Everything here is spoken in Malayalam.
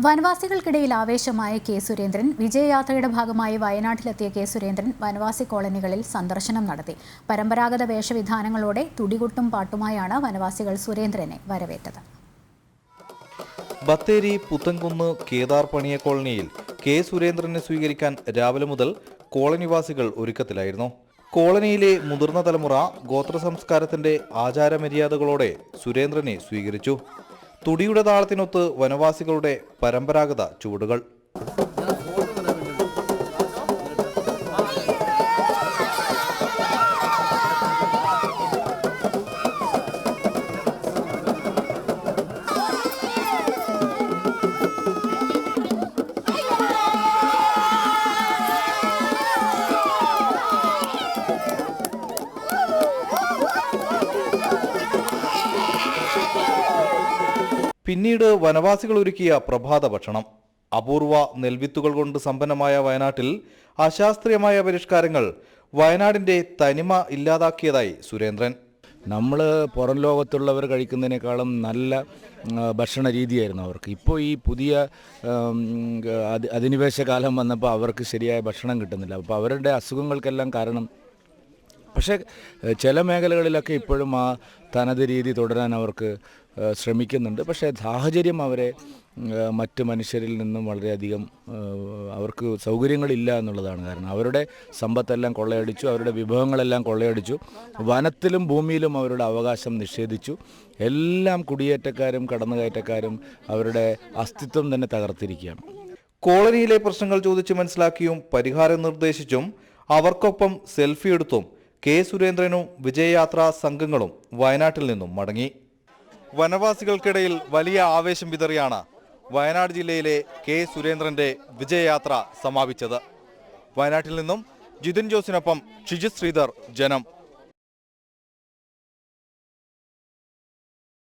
വനവാസികൾക്കിടയിൽ ആവേശമായ കെ സുരേന്ദ്രൻ വിജയയാത്രയുടെ ഭാഗമായി വയനാട്ടിലെത്തിയ കെ സുരേന്ദ്രൻ വനവാസി കോളനികളിൽ സന്ദർശനം നടത്തി. പരമ്പരാഗത വേഷവിധാനങ്ങളോടെ തുടികൊട്ടും പാട്ടുമായാണ് വനവാസികൾ സുരേന്ദ്രനെ വരവേറ്റത്. ബത്തേരി പുത്തൻകുന്ന് കേദാർ പണിയ കോളനിയിൽ കെ സുരേന്ദ്രനെ സ്വീകരിക്കാൻ രാവിലെ മുതൽ കോളനിവാസികൾ ഒരുക്കത്തിലായിരുന്നു. കോളനിയിലെ മുതിർന്ന തലമുറ ഗോത്ര സംസ്കാരത്തിന്റെ ആചാരമര്യാദകളോടെ സുരേന്ദ്രനെ സ്വീകരിച്ചു. തുടിയുടെ താളത്തിനൊത്ത് വനവാസികളുടെ പരമ്പരാഗത ചുവടുകൾ. പിന്നീട് വനവാസികൾ ഒരുക്കിയ പ്രഭാത ഭക്ഷണം. അപൂർവ നെൽവിത്തുകൾ കൊണ്ട് സമ്പന്നമായ വയനാട്ടിൽ അശാസ്ത്രീയമായ പരിഷ്കാരങ്ങൾ വയനാടിന്റെ തനിമ ഇല്ലാതാക്കിയതായി സുരേന്ദ്രൻ. നമ്മൾ പുറം ലോകത്തുള്ളവർ കഴിക്കുന്നതിനേക്കാളും നല്ല ഭക്ഷണ രീതിയായിരുന്നു അവർക്ക്. ഇപ്പോൾ ഈ പുതിയ അധിനിവേശ കാലം വന്നപ്പോൾ അവർക്ക് ശരിയായ ഭക്ഷണം കിട്ടുന്നില്ല. അപ്പോൾ അവരുടെ അസുഖങ്ങൾക്കെല്ലാം കാരണം. പക്ഷേ ചില മേഖലകളിലൊക്കെ ഇപ്പോഴും ആ തനത് രീതി തുടരാൻ അവർക്ക് ശ്രമിക്കുന്നുണ്ട്. പക്ഷേ സാഹചര്യം അവരെ മറ്റ് മനുഷ്യരിൽ നിന്നും വളരെയധികം അവർക്ക് സൗകര്യങ്ങളില്ല എന്നുള്ളതാണ് കാരണം. അവരുടെ സമ്പത്തെല്ലാം കൊള്ളയടിച്ചു, അവരുടെ വിഭവങ്ങളെല്ലാം കൊള്ളയടിച്ചു, വനത്തിലും ഭൂമിയിലും അവരുടെ അവകാശം നിഷേധിച്ചു. എല്ലാം കുടിയേറ്റക്കാരും കടന്നുകയറ്റക്കാരും അവരുടെ അസ്തിത്വം തന്നെ തകർത്തിരിക്കുകയാണ്. കോളനിയിലെ പ്രശ്നങ്ങൾ ചോദിച്ച് മനസ്സിലാക്കിയും പരിഹാരം നിർദ്ദേശിച്ചും അവർക്കൊപ്പം സെൽഫി എടുത്തും കെ സുരേന്ദ്രനും വിജയയാത്രാ സംഘങ്ങളും വയനാട്ടിൽ നിന്നും മടങ്ങി. വനവാസികൾക്കിടയിൽ വലിയ ആവേശം വിതറിയാണ് വയനാട് ജില്ലയിലെ കെ സുരേന്ദ്രന്റെ വിജയയാത്ര സമാപിച്ചത്. വയനാട്ടിൽ നിന്നും ജിതിൻ ജോസിനൊപ്പം ഷിജിത് ശ്രീധർ, ജനം.